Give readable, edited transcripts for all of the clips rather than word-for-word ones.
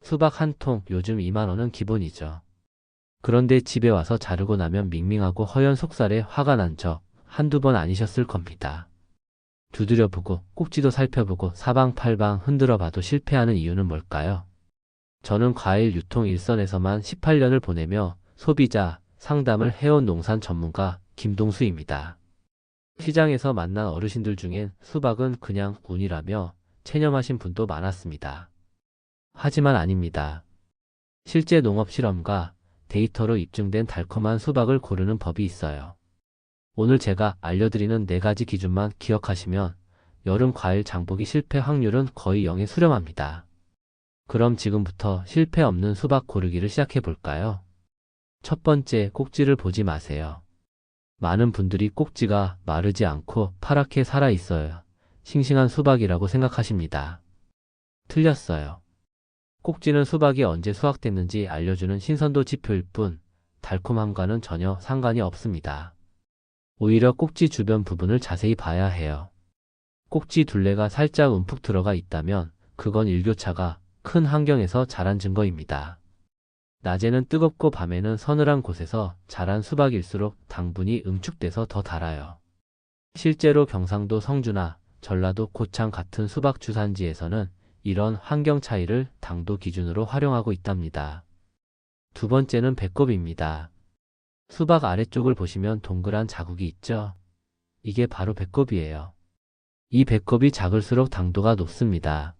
수박 한 통 요즘 2만 원은 기본이죠. 그런데 집에 와서 자르고 나면 밍밍하고 허연 속살에 화가 난 적 한두 번 아니셨을 겁니다. 두드려보고 꼭지도 살펴보고 사방팔방 흔들어봐도 실패하는 이유는 뭘까요? 저는 과일 유통 일선에서만 18년을 보내며 소비자 상담을 해온 농산 전문가 김동수입니다. 시장에서 만난 어르신들 중엔 수박은 그냥 운이라며 체념하신 분도 많았습니다. 하지만 아닙니다. 실제 농업 실험과 데이터로 입증된 달콤한 수박을 고르는 법이 있어요. 오늘 제가 알려드리는 4가지 기준만 기억하시면 여름 과일 장보기 실패 확률은 거의 0에 수렴합니다. 그럼 지금부터 실패 없는 수박 고르기를 시작해 볼까요? 첫 번째, 꼭지를 보지 마세요. 많은 분들이 꼭지가 마르지 않고 파랗게 살아 있어요. 싱싱한 수박이라고 생각하십니다. 틀렸어요. 꼭지는 수박이 언제 수확됐는지 알려주는 신선도 지표일 뿐 달콤함과는 전혀 상관이 없습니다. 오히려 꼭지 주변 부분을 자세히 봐야 해요. 꼭지 둘레가 살짝 움푹 들어가 있다면 그건 일교차가 큰 환경에서 자란 증거입니다. 낮에는 뜨겁고 밤에는 서늘한 곳에서 자란 수박일수록 당분이 응축돼서 더 달아요. 실제로 경상도 성주나 전라도 고창 같은 수박 주산지에서는 이런 환경 차이를 당도 기준으로 활용하고 있답니다. 두 번째는 배꼽입니다. 수박 아래쪽을 보시면 동그란 자국이 있죠? 이게 바로 배꼽이에요. 이 배꼽이 작을수록 당도가 높습니다.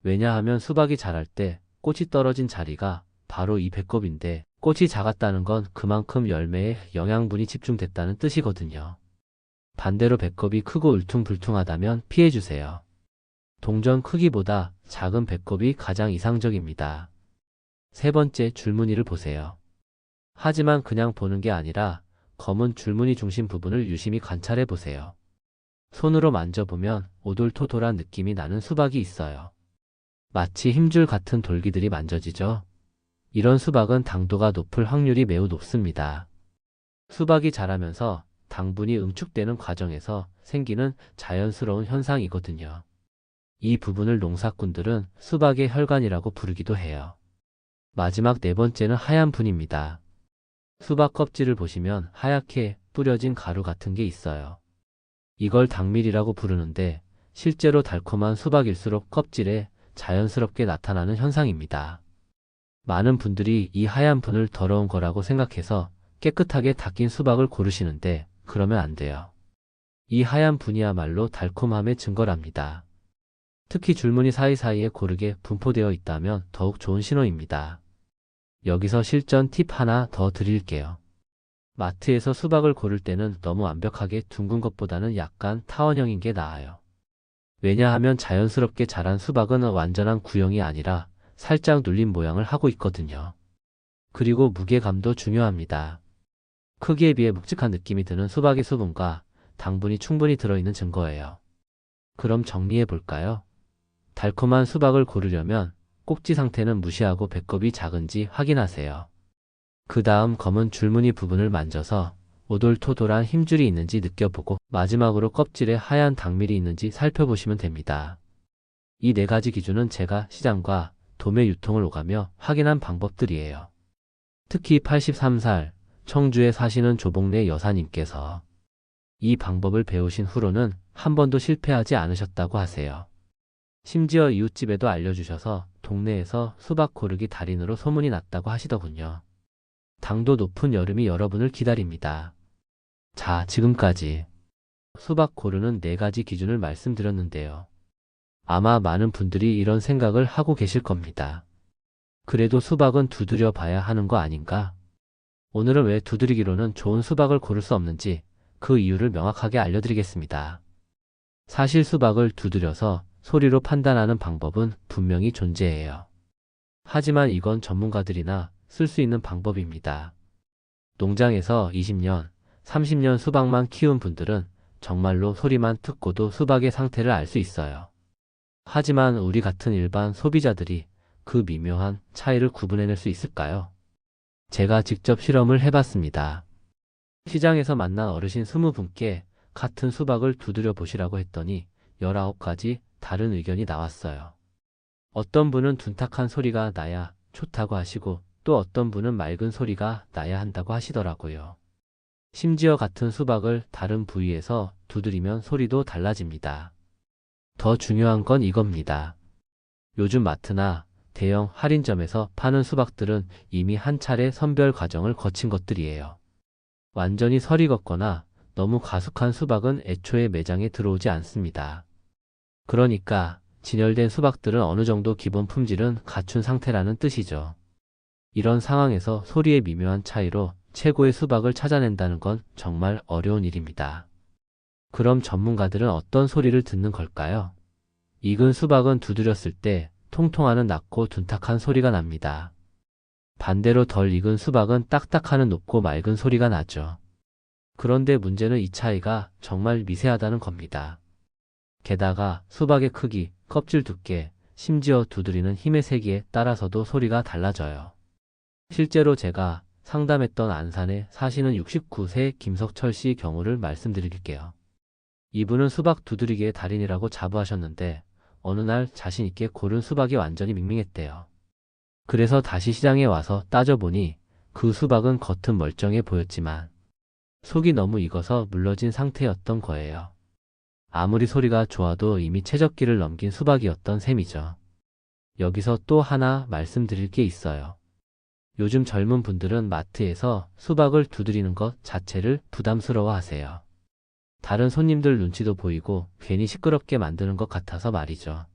왜냐하면 수박이 자랄 때 꽃이 떨어진 자리가 바로 이 배꼽인데 꽃이 작았다는 건 그만큼 열매에 영양분이 집중됐다는 뜻이거든요. 반대로 배꼽이 크고 울퉁불퉁하다면 피해주세요. 동전 크기보다 작은 배꼽이 가장 이상적입니다. 세 번째, 줄무늬를 보세요. 하지만 그냥 보는 게 아니라 검은 줄무늬 중심 부분을 유심히 관찰해 보세요. 손으로 만져보면 오돌토돌한 느낌이 나는 수박이 있어요. 마치 힘줄 같은 돌기들이 만져지죠? 이런 수박은 당도가 높을 확률이 매우 높습니다. 수박이 자라면서 당분이 응축되는 과정에서 생기는 자연스러운 현상이거든요. 이 부분을 농사꾼들은 수박의 혈관이라고 부르기도 해요. 마지막 4번째는 하얀 분입니다. 수박 껍질을 보시면 하얗게 뿌려진 가루 같은 게 있어요. 이걸 당밀이라고 부르는데 실제로 달콤한 수박일수록 껍질에 자연스럽게 나타나는 현상입니다. 많은 분들이 이 하얀 분을 더러운 거라고 생각해서 깨끗하게 닦인 수박을 고르시는데 그러면 안 돼요. 이 하얀 분이야말로 달콤함의 증거랍니다. 특히 줄무늬 사이사이에 고르게 분포되어 있다면 더욱 좋은 신호입니다. 여기서 실전 팁 하나 더 드릴게요. 마트에서 수박을 고를 때는 너무 완벽하게 둥근 것보다는 약간 타원형인 게 나아요. 왜냐하면 자연스럽게 자란 수박은 완전한 구형이 아니라 살짝 눌린 모양을 하고 있거든요. 그리고 무게감도 중요합니다. 크기에 비해 묵직한 느낌이 드는 수박의 수분과 당분이 충분히 들어있는 증거예요. 그럼 정리해 볼까요? 달콤한 수박을 고르려면 꼭지 상태는 무시하고 배꼽이 작은지 확인하세요. 그 다음 검은 줄무늬 부분을 만져서 오돌토돌한 힘줄이 있는지 느껴보고 마지막으로 껍질에 하얀 당밀이 있는지 살펴보시면 됩니다. 이 4가지 기준은 제가 시장과 도매 유통을 오가며 확인한 방법들이에요. 특히 83살 청주에 사시는 조복래 여사님께서 이 방법을 배우신 후로는 한 번도 실패하지 않으셨다고 하세요. 심지어 이웃집에도 알려주셔서 동네에서 수박 고르기 달인으로 소문이 났다고 하시더군요. 당도 높은 여름이 여러분을 기다립니다. 자, 지금까지 수박 고르는 4가지 기준을 말씀드렸는데요. 아마 많은 분들이 이런 생각을 하고 계실 겁니다. 그래도 수박은 두드려 봐야 하는 거 아닌가? 오늘은 왜 두드리기로는 좋은 수박을 고를 수 없는지 그 이유를 명확하게 알려드리겠습니다. 사실 수박을 두드려서 소리로 판단하는 방법은 분명히 존재해요. 하지만 이건 전문가들이나 쓸 수 있는 방법입니다. 농장에서 20년, 30년 수박만 키운 분들은 정말로 소리만 듣고도 수박의 상태를 알 수 있어요. 하지만 우리 같은 일반 소비자들이 그 미묘한 차이를 구분해낼 수 있을까요? 제가 직접 실험을 해봤습니다. 시장에서 만난 어르신 20분께 같은 수박을 두드려 보시라고 했더니 19가지 다른 의견이 나왔어요. 어떤 분은 둔탁한 소리가 나야 좋다고 하시고 또 어떤 분은 맑은 소리가 나야 한다고 하시더라고요. 심지어 같은 수박을 다른 부위에서 두드리면 소리도 달라집니다. 더 중요한 건 이겁니다. 요즘 마트나 대형 할인점에서 파는 수박들은 이미 한 차례 선별 과정을 거친 것들이에요. 완전히 설이 걷거나 너무 가숙한 수박은 애초에 매장에 들어오지 않습니다. 그러니까 진열된 수박들은 어느 정도 기본 품질은 갖춘 상태라는 뜻이죠. 이런 상황에서 소리의 미묘한 차이로 최고의 수박을 찾아낸다는 건 정말 어려운 일입니다. 그럼 전문가들은 어떤 소리를 듣는 걸까요? 익은 수박은 두드렸을 때 통통하는 낮고 둔탁한 소리가 납니다. 반대로 덜 익은 수박은 딱딱하는 높고 맑은 소리가 나죠. 그런데 문제는 이 차이가 정말 미세하다는 겁니다. 게다가 수박의 크기, 껍질 두께, 심지어 두드리는 힘의 세기에 따라서도 소리가 달라져요. 실제로 제가 상담했던 안산에 사시는 69세 김석철 씨 경우를 말씀드릴게요. 이분은 수박 두드리기의 달인이라고 자부하셨는데 어느 날 자신 있게 고른 수박이 완전히 밍밍했대요. 그래서 다시 시장에 와서 따져보니 그 수박은 겉은 멀쩡해 보였지만 속이 너무 익어서 물러진 상태였던 거예요. 아무리 소리가 좋아도 이미 최적기를 넘긴 수박이었던 셈이죠. 여기서 또 하나 말씀드릴 게 있어요. 요즘 젊은 분들은 마트에서 수박을 두드리는 것 자체를 부담스러워 하세요. 다른 손님들 눈치도 보이고 괜히 시끄럽게 만드는 것 같아서 말이죠.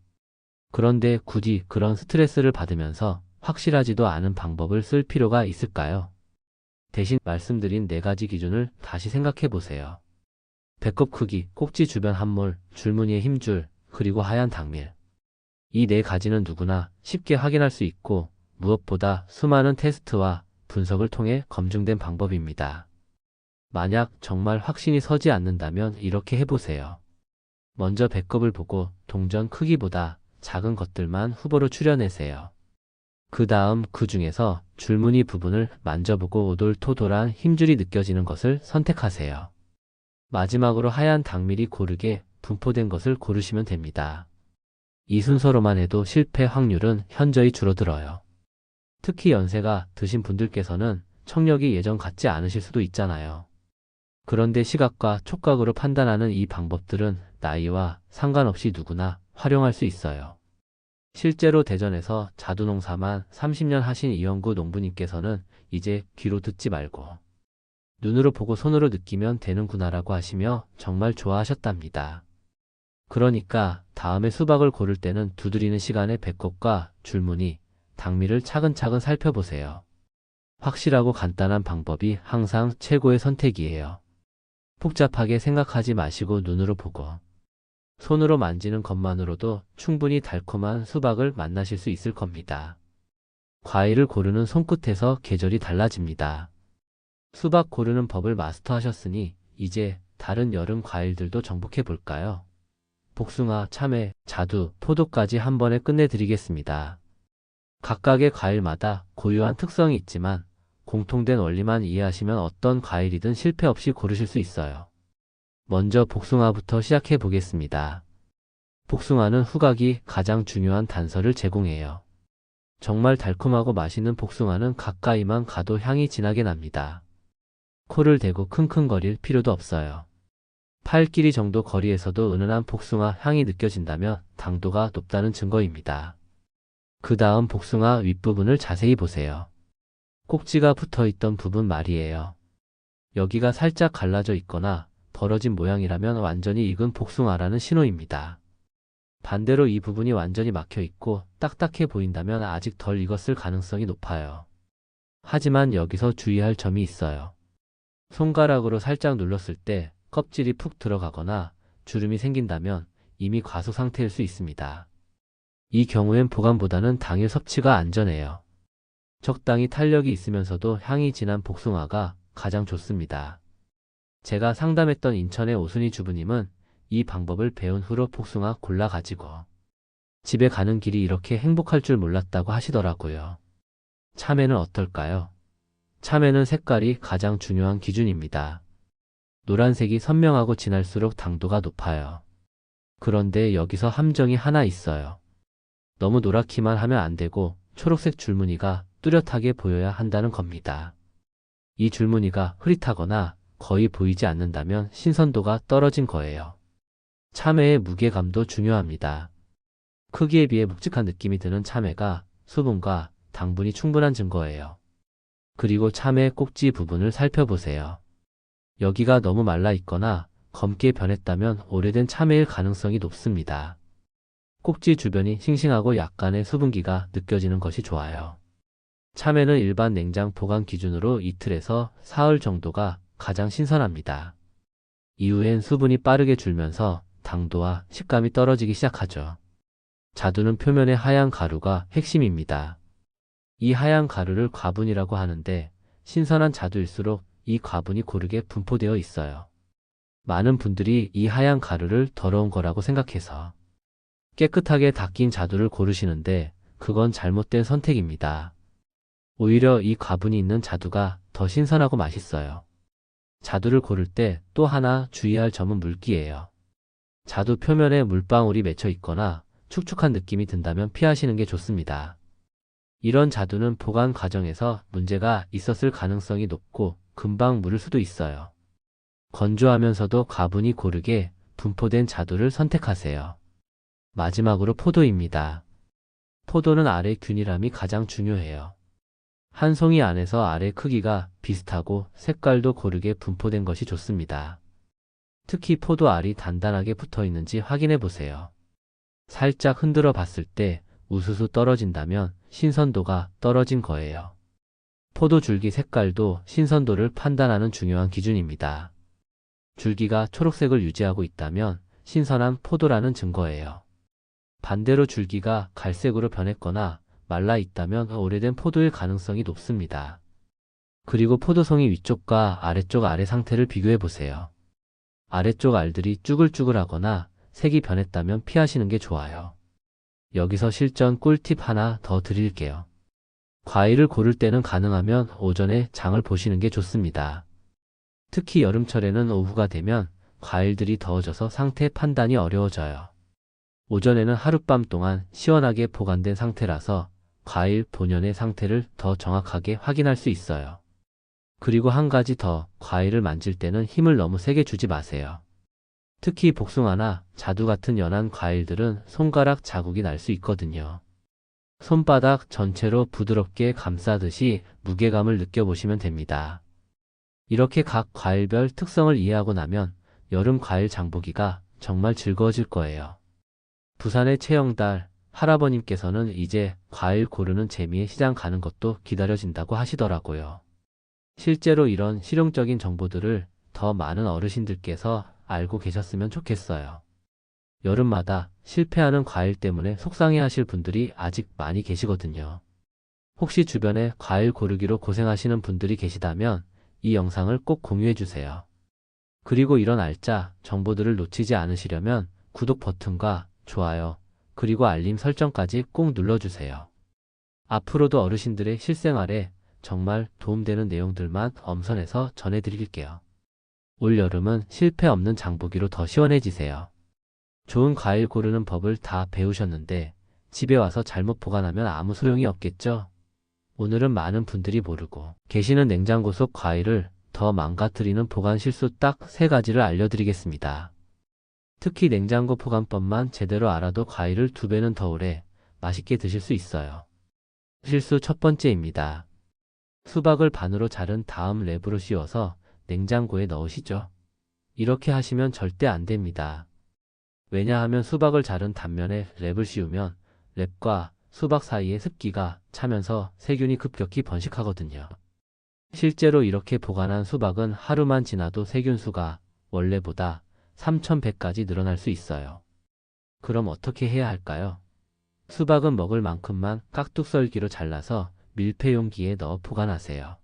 그런데 굳이 그런 스트레스를 받으면서 확실하지도 않은 방법을 쓸 필요가 있을까요? 대신 말씀드린 4가지 기준을 다시 생각해 보세요. 배꼽 크기, 꼭지 주변 함몰, 줄무늬의 힘줄, 그리고 하얀 당밀. 이 4가지는 누구나 쉽게 확인할 수 있고 무엇보다 수많은 테스트와 분석을 통해 검증된 방법입니다. 만약 정말 확신이 서지 않는다면 이렇게 해보세요. 먼저 배꼽을 보고 동전 크기보다 작은 것들만 후보로 추려내세요. 그 다음 그 중에서 줄무늬 부분을 만져보고 오돌토돌한 힘줄이 느껴지는 것을 선택하세요. 마지막으로 하얀 당밀이 고르게 분포된 것을 고르시면 됩니다. 이 순서로만 해도 실패 확률은 현저히 줄어들어요. 특히 연세가 드신 분들께서는 청력이 예전 같지 않으실 수도 있잖아요. 그런데 시각과 촉각으로 판단하는 이 방법들은 나이와 상관없이 누구나 활용할 수 있어요. 실제로 대전에서 자두농사만 30년 하신 이영구 농부님께서는 이제 귀로 듣지 말고 눈으로 보고 손으로 느끼면 되는구나라고 하시며 정말 좋아하셨답니다. 그러니까 다음에 수박을 고를 때는 두드리는 시간에 배꼽과 줄무늬, 당밀을 차근차근 살펴보세요. 확실하고 간단한 방법이 항상 최고의 선택이에요. 복잡하게 생각하지 마시고 눈으로 보고 손으로 만지는 것만으로도 충분히 달콤한 수박을 만나실 수 있을 겁니다. 과일을 고르는 손끝에서 계절이 달라집니다. 수박 고르는 법을 마스터하셨으니 이제 다른 여름 과일들도 정복해 볼까요? 복숭아, 참외, 자두, 포도까지 한 번에 끝내드리겠습니다. 각각의 과일마다 고유한 특성이 있지만 공통된 원리만 이해하시면 어떤 과일이든 실패 없이 고르실 수 있어요. 먼저 복숭아부터 시작해 보겠습니다. 복숭아는 후각이 가장 중요한 단서를 제공해요. 정말 달콤하고 맛있는 복숭아는 가까이만 가도 향이 진하게 납니다. 코를 대고 킁킁거릴 필요도 없어요. 팔길이 정도 거리에서도 은은한 복숭아 향이 느껴진다면 당도가 높다는 증거입니다. 그 다음 복숭아 윗부분을 자세히 보세요. 꼭지가 붙어있던 부분 말이에요. 여기가 살짝 갈라져 있거나 벌어진 모양이라면 완전히 익은 복숭아라는 신호입니다. 반대로 이 부분이 완전히 막혀 있고 딱딱해 보인다면 아직 덜 익었을 가능성이 높아요. 하지만 여기서 주의할 점이 있어요. 손가락으로 살짝 눌렀을 때 껍질이 푹 들어가거나 주름이 생긴다면 이미 과수 상태일 수 있습니다. 이 경우엔 보관보다는 당일 섭취가 안전해요. 적당히 탄력이 있으면서도 향이 진한 복숭아가 가장 좋습니다. 제가 상담했던 인천의 오순희 주부님은 이 방법을 배운 후로 복숭아 골라가지고 집에 가는 길이 이렇게 행복할 줄 몰랐다고 하시더라고요. 참외는 어떨까요? 참외는 색깔이 가장 중요한 기준입니다. 노란색이 선명하고 진할수록 당도가 높아요. 그런데 여기서 함정이 하나 있어요. 너무 노랗기만 하면 안 되고 초록색 줄무늬가 뚜렷하게 보여야 한다는 겁니다. 이 줄무늬가 흐릿하거나 거의 보이지 않는다면 신선도가 떨어진 거예요. 참외의 무게감도 중요합니다. 크기에 비해 묵직한 느낌이 드는 참외가 수분과 당분이 충분한 증거예요. 그리고 참외 꼭지 부분을 살펴보세요. 여기가 너무 말라 있거나 검게 변했다면 오래된 참외일 가능성이 높습니다. 꼭지 주변이 싱싱하고 약간의 수분기가 느껴지는 것이 좋아요. 참외는 일반 냉장 보관 기준으로 이틀에서 사흘 정도가 가장 신선합니다. 이후엔 수분이 빠르게 줄면서 당도와 식감이 떨어지기 시작하죠. 자두는 표면의 하얀 가루가 핵심입니다. 이 하얀 가루를 과분이라고 하는데 신선한 자두일수록 이 과분이 고르게 분포되어 있어요. 많은 분들이 이 하얀 가루를 더러운 거라고 생각해서 깨끗하게 닦인 자두를 고르시는데 그건 잘못된 선택입니다. 오히려 이 과분이 있는 자두가 더 신선하고 맛있어요. 자두를 고를 때 또 하나 주의할 점은 물기예요. 자두 표면에 물방울이 맺혀 있거나 축축한 느낌이 든다면 피하시는 게 좋습니다. 이런 자두는 보관 과정에서 문제가 있었을 가능성이 높고 금방 무를 수도 있어요. 건조하면서도 과분이 고르게 분포된 자두를 선택하세요. 마지막으로 포도입니다. 포도는 알의 균일함이 가장 중요해요. 한 송이 안에서 알의 크기가 비슷하고 색깔도 고르게 분포된 것이 좋습니다. 특히 포도 알이 단단하게 붙어 있는지 확인해 보세요. 살짝 흔들어 봤을 때 우수수 떨어진다면 신선도가 떨어진 거예요. 포도 줄기 색깔도 신선도를 판단하는 중요한 기준입니다. 줄기가 초록색을 유지하고 있다면 신선한 포도라는 증거예요. 반대로 줄기가 갈색으로 변했거나 말라 있다면 오래된 포도일 가능성이 높습니다. 그리고 포도송이 위쪽과 아래쪽 알의 상태를 비교해 보세요. 아래쪽 알들이 쭈글쭈글하거나 색이 변했다면 피하시는 게 좋아요. 여기서 실전 꿀팁 하나 더 드릴게요. 과일을 고를 때는 가능하면 오전에 장을 보시는 게 좋습니다. 특히 여름철에는 오후가 되면 과일들이 더워져서 상태 판단이 어려워져요. 오전에는 하룻밤 동안 시원하게 보관된 상태라서 과일 본연의 상태를 더 정확하게 확인할 수 있어요. 그리고 한 가지 더, 과일을 만질 때는 힘을 너무 세게 주지 마세요. 특히 복숭아나 자두 같은 연한 과일들은 손가락 자국이 날 수 있거든요. 손바닥 전체로 부드럽게 감싸듯이 무게감을 느껴보시면 됩니다. 이렇게 각 과일별 특성을 이해하고 나면 여름 과일 장보기가 정말 즐거워질 거예요. 부산의 최영달 할아버님께서는 이제 과일 고르는 재미에 시장 가는 것도 기다려진다고 하시더라고요. 실제로 이런 실용적인 정보들을 더 많은 어르신들께서 알고 계셨으면 좋겠어요. 여름마다 실패하는 과일 때문에 속상해하실 분들이 아직 많이 계시거든요. 혹시 주변에 과일 고르기로 고생하시는 분들이 계시다면 이 영상을 꼭 공유해주세요. 그리고 이런 알짜 정보들을 놓치지 않으시려면 구독 버튼과 좋아요, 그리고 알림 설정까지 꼭 눌러주세요. 앞으로도 어르신들의 실생활에 정말 도움되는 내용들만 엄선해서 전해드릴게요. 올 여름은 실패 없는 장보기로 더 시원해지세요. 좋은 과일 고르는 법을 다 배우셨는데 집에 와서 잘못 보관하면 아무 소용이 없겠죠? 오늘은 많은 분들이 모르고 계시는 냉장고 속 과일을 더 망가뜨리는 보관 실수 딱 3가지를 알려드리겠습니다. 특히 냉장고 보관법만 제대로 알아도 과일을 2배는 더 오래 맛있게 드실 수 있어요. 실수 첫 번째입니다. 수박을 반으로 자른 다음 랩으로 씌워서 냉장고에 넣으시죠. 이렇게 하시면 절대 안 됩니다. 왜냐하면 수박을 자른 단면에 랩을 씌우면 랩과 수박 사이에 습기가 차면서 세균이 급격히 번식하거든요. 실제로 이렇게 보관한 수박은 하루만 지나도 세균 수가 원래보다 3,100까지 늘어날 수 있어요. 그럼 어떻게 해야 할까요? 수박은 먹을 만큼만 깍둑썰기로 잘라서 밀폐 용기에 넣어 보관하세요.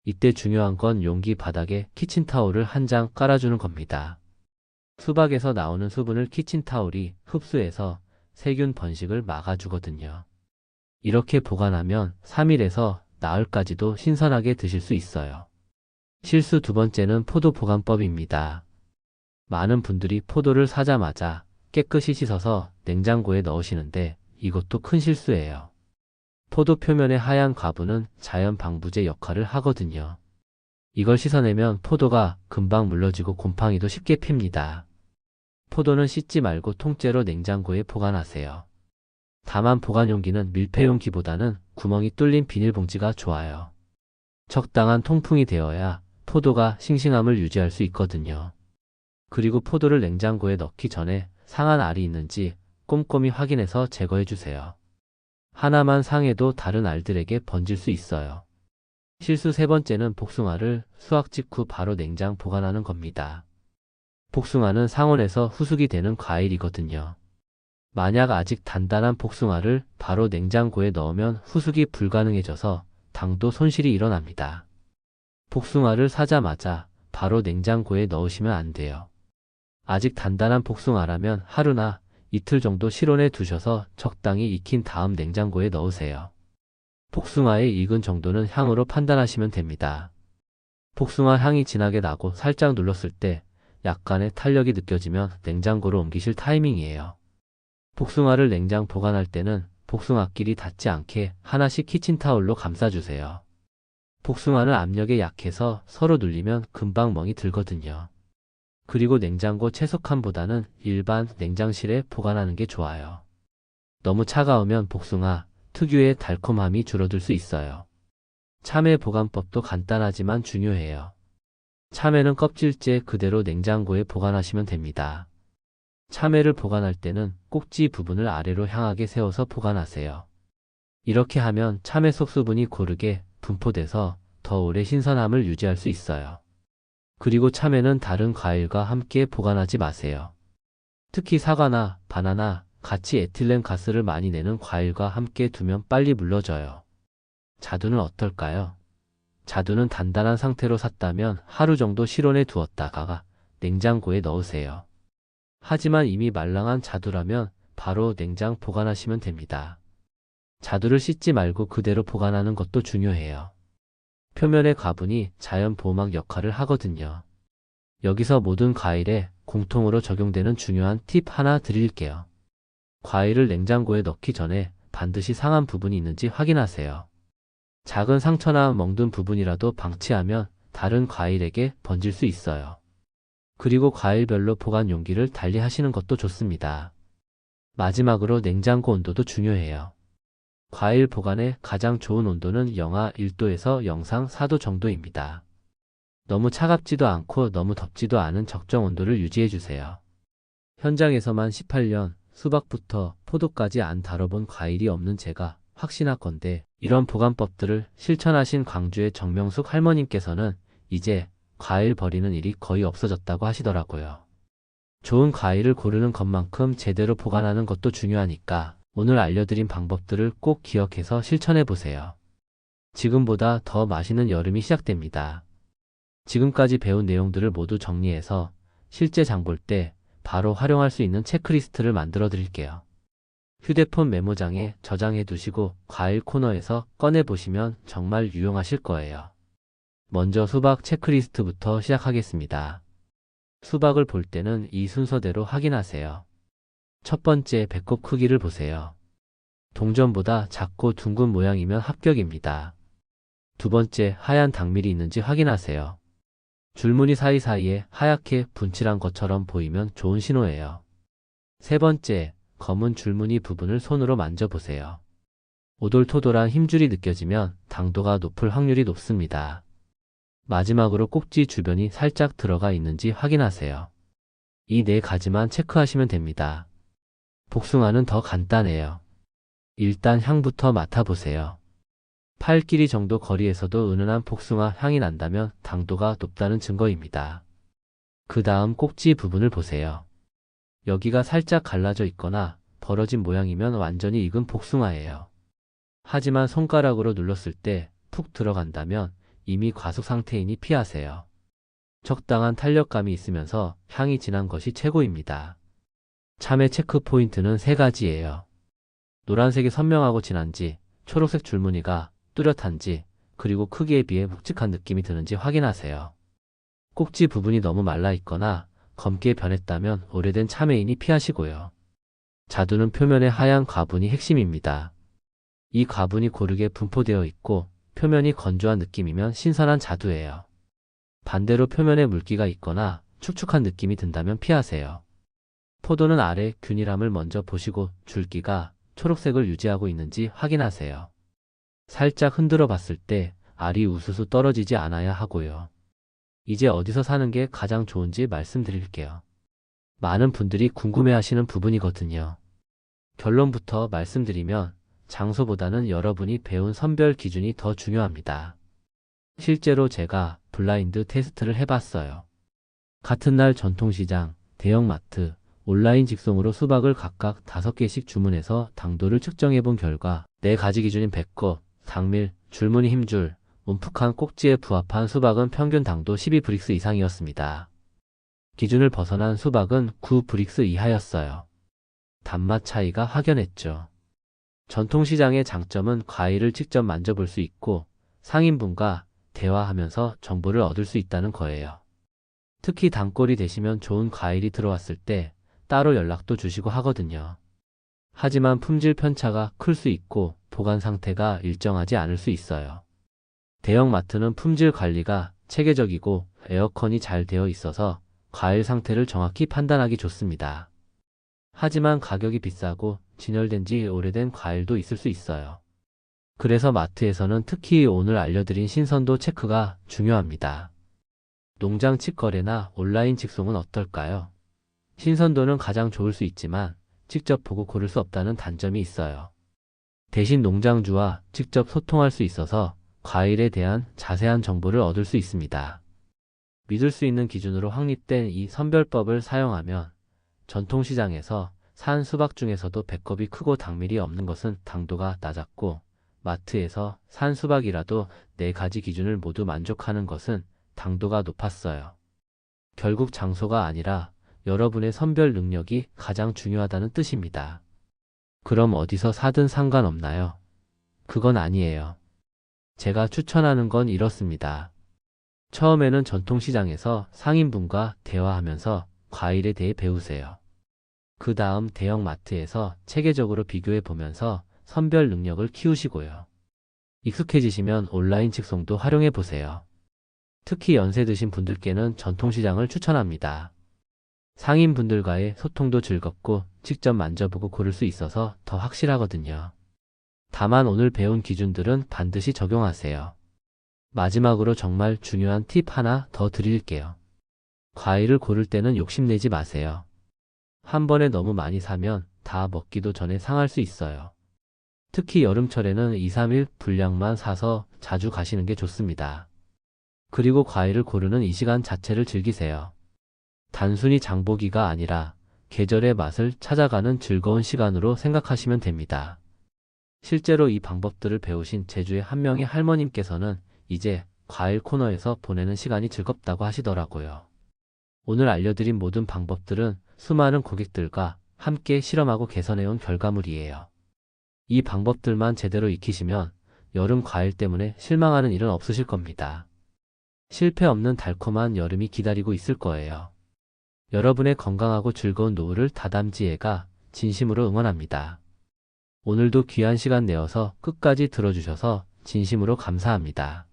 이때 중요한 건 용기 바닥에 키친타올을 한 장 깔아주는 겁니다. 수박에서 나오는 수분을 키친타올이 흡수해서 세균 번식을 막아주거든요. 이렇게 보관하면 3일에서 나흘까지도 신선하게 드실 수 있어요. 실수 두 번째는 포도 보관법입니다. 많은 분들이 포도를 사자마자 깨끗이 씻어서 냉장고에 넣으시는데 이것도 큰 실수예요. 포도 표면의 하얀 과부는 자연 방부제 역할을 하거든요. 이걸 씻어내면 포도가 금방 물러지고 곰팡이도 쉽게 핍니다. 포도는 씻지 말고 통째로 냉장고에 보관하세요. 다만 보관 용기는 밀폐 용기보다는 구멍이 뚫린 비닐봉지가 좋아요. 적당한 통풍이 되어야 포도가 싱싱함을 유지할 수 있거든요. 그리고 포도를 냉장고에 넣기 전에 상한 알이 있는지 꼼꼼히 확인해서 제거해 주세요. 하나만 상해도 다른 알들에게 번질 수 있어요. 실수 세 번째는 복숭아를 수확 직후 바로 냉장 보관하는 겁니다. 복숭아는 상온에서 후숙이 되는 과일이거든요. 만약 아직 단단한 복숭아를 바로 냉장고에 넣으면 후숙이 불가능해져서 당도 손실이 일어납니다. 복숭아를 사자마자 바로 냉장고에 넣으시면 안 돼요. 아직 단단한 복숭아라면 하루나 이틀 정도 실온에 두셔서 적당히 익힌 다음 냉장고에 넣으세요. 복숭아의 익은 정도는 향으로 판단하시면 됩니다. 복숭아 향이 진하게 나고 살짝 눌렀을 때 약간의 탄력이 느껴지면 냉장고로 옮기실 타이밍이에요. 복숭아를 냉장 보관할 때는 복숭아끼리 닿지 않게 하나씩 키친타올로 감싸주세요. 복숭아는 압력에 약해서 서로 눌리면 금방 멍이 들거든요. 그리고 냉장고 채소칸보다는 일반 냉장실에 보관하는 게 좋아요. 너무 차가우면 복숭아 특유의 달콤함이 줄어들 수 있어요. 참외 보관법도 간단하지만 중요해요. 참외는 껍질째 그대로 냉장고에 보관하시면 됩니다. 참외를 보관할 때는 꼭지 부분을 아래로 향하게 세워서 보관하세요. 이렇게 하면 참외 속 수분이 고르게 분포돼서 더 오래 신선함을 유지할 수 있어요. 그리고 참외는 다른 과일과 함께 보관하지 마세요. 특히 사과나 바나나, 같이 에틸렌 가스를 많이 내는 과일과 함께 두면 빨리 물러져요. 자두는 어떨까요? 자두는 단단한 상태로 샀다면 하루 정도 실온에 두었다가 냉장고에 넣으세요. 하지만 이미 말랑한 자두라면 바로 냉장 보관하시면 됩니다. 자두를 씻지 말고 그대로 보관하는 것도 중요해요. 표면의 과분이 자연 보호막 역할을 하거든요. 여기서 모든 과일에 공통으로 적용되는 중요한 팁 하나 드릴게요. 과일을 냉장고에 넣기 전에 반드시 상한 부분이 있는지 확인하세요. 작은 상처나 멍든 부분이라도 방치하면 다른 과일에게 번질 수 있어요. 그리고 과일별로 보관 용기를 달리 하시는 것도 좋습니다. 마지막으로 냉장고 온도도 중요해요. 과일 보관에 가장 좋은 온도는 영하 1도에서 영상 4도 정도입니다. 너무 차갑지도 않고 너무 덥지도 않은 적정 온도를 유지해 주세요. 현장에서만 18년 수박부터 포도까지 안 다뤄본 과일이 없는 제가 확신하건대 이런 보관법들을 실천하신 광주의 정명숙 할머님께서는 이제 과일 버리는 일이 거의 없어졌다고 하시더라고요. 좋은 과일을 고르는 것만큼 제대로 보관하는 것도 중요하니까 오늘 알려드린 방법들을 꼭 기억해서 실천해 보세요. 지금보다 더 맛있는 여름이 시작됩니다. 지금까지 배운 내용들을 모두 정리해서 실제 장볼 때 바로 활용할 수 있는 체크리스트를 만들어 드릴게요. 휴대폰 메모장에 저장해 두시고 과일 코너에서 꺼내 보시면 정말 유용하실 거예요. 먼저 수박 체크리스트부터 시작하겠습니다. 수박을 볼 때는 이 순서대로 확인하세요. 첫 번째, 배꼽 크기를 보세요. 동전보다 작고 둥근 모양이면 합격입니다. 두 번째, 하얀 당밀이 있는지 확인하세요. 줄무늬 사이사이에 하얗게 분칠한 것처럼 보이면 좋은 신호예요. 세 번째, 검은 줄무늬 부분을 손으로 만져보세요. 오돌토돌한 힘줄이 느껴지면 당도가 높을 확률이 높습니다. 마지막으로 꼭지 주변이 살짝 들어가 있는지 확인하세요. 이 네 가지만 체크하시면 됩니다. 복숭아는 더 간단해요. 일단 향부터 맡아보세요. 팔 길이 정도 거리에서도 은은한 복숭아 향이 난다면 당도가 높다는 증거입니다. 그 다음 꼭지 부분을 보세요. 여기가 살짝 갈라져 있거나 벌어진 모양이면 완전히 익은 복숭아예요. 하지만 손가락으로 눌렀을 때 푹 들어간다면 이미 과숙 상태이니 피하세요. 적당한 탄력감이 있으면서 향이 진한 것이 최고입니다. 참외 체크 포인트는 세 가지예요. 노란색이 선명하고 진한지, 초록색 줄무늬가 뚜렷한지, 그리고 크기에 비해 묵직한 느낌이 드는지 확인하세요. 꼭지 부분이 너무 말라 있거나 검게 변했다면 오래된 참외이니 피하시고요. 자두는 표면에 하얀 과분이 핵심입니다. 이 과분이 고르게 분포되어 있고 표면이 건조한 느낌이면 신선한 자두예요. 반대로 표면에 물기가 있거나 축축한 느낌이 든다면 피하세요. 포도는 아래 균일함을 먼저 보시고 줄기가 초록색을 유지하고 있는지 확인하세요. 살짝 흔들어 봤을 때 알이 우수수 떨어지지 않아야 하고요. 이제 어디서 사는 게 가장 좋은지 말씀드릴게요. 많은 분들이 궁금해하시는 부분이거든요. 결론부터 말씀드리면 장소보다는 여러분이 배운 선별 기준이 더 중요합니다. 실제로 제가 블라인드 테스트를 해봤어요. 같은 날 전통시장, 대형마트, 온라인 직송으로 수박을 각각 5개씩 주문해서 당도를 측정해 본 결과 4가지 기준인 백거, 당밀, 줄무늬 힘줄, 움푹한 꼭지에 부합한 수박은 평균 당도 12브릭스 이상이었습니다. 기준을 벗어난 수박은 9브릭스 이하였어요. 단맛 차이가 확연했죠. 전통시장의 장점은 과일을 직접 만져볼 수 있고 상인분과 대화하면서 정보를 얻을 수 있다는 거예요. 특히 단골이 되시면 좋은 과일이 들어왔을 때 따로 연락도 주시고 하거든요. 하지만 품질 편차가 클 수 있고 보관 상태가 일정하지 않을 수 있어요. 대형마트는 품질 관리가 체계적이고 에어컨이 잘 되어 있어서 과일 상태를 정확히 판단하기 좋습니다. 하지만 가격이 비싸고 진열된 지 오래된 과일도 있을 수 있어요. 그래서 마트에서는 특히 오늘 알려드린 신선도 체크가 중요합니다. 농장 직거래나 온라인 직송은 어떨까요? 신선도는 가장 좋을 수 있지만 직접 보고 고를 수 없다는 단점이 있어요. 대신 농장주와 직접 소통할 수 있어서 과일에 대한 자세한 정보를 얻을 수 있습니다. 믿을 수 있는 기준으로 확립된 이 선별법을 사용하면 전통시장에서 산 수박 중에서도 배꼽이 크고 당밀이 없는 것은 당도가 낮았고 마트에서 산 수박이라도 4가지 기준을 모두 만족하는 것은 당도가 높았어요. 결국 장소가 아니라 여러분의 선별 능력이 가장 중요하다는 뜻입니다. 그럼 어디서 사든 상관없나요? 그건 아니에요. 제가 추천하는 건 이렇습니다. 처음에는 전통시장에서 상인분과 대화하면서 과일에 대해 배우세요. 그 다음 대형마트에서 체계적으로 비교해 보면서 선별 능력을 키우시고요. 익숙해지시면 온라인 직송도 활용해 보세요. 특히 연세 드신 분들께는 전통시장을 추천합니다. 상인분들과의 소통도 즐겁고 직접 만져보고 고를 수 있어서 더 확실하거든요. 다만 오늘 배운 기준들은 반드시 적용하세요. 마지막으로 정말 중요한 팁 하나 더 드릴게요. 과일을 고를 때는 욕심내지 마세요. 한 번에 너무 많이 사면 다 먹기도 전에 상할 수 있어요. 특히 여름철에는 2, 3일 분량만 사서 자주 가시는 게 좋습니다. 그리고 과일을 고르는 이 시간 자체를 즐기세요. 단순히 장보기가 아니라 계절의 맛을 찾아가는 즐거운 시간으로 생각하시면 됩니다. 실제로 이 방법들을 배우신 제주의 한 명의 할머님께서는 이제 과일 코너에서 보내는 시간이 즐겁다고 하시더라고요. 오늘 알려드린 모든 방법들은 수많은 고객들과 함께 실험하고 개선해온 결과물이에요. 이 방법들만 제대로 익히시면 여름 과일 때문에 실망하는 일은 없으실 겁니다. 실패 없는 달콤한 여름이 기다리고 있을 거예요. 여러분의 건강하고 즐거운 노후를 다담지혜가 진심으로 응원합니다. 오늘도 귀한 시간 내어서 끝까지 들어주셔서 진심으로 감사합니다.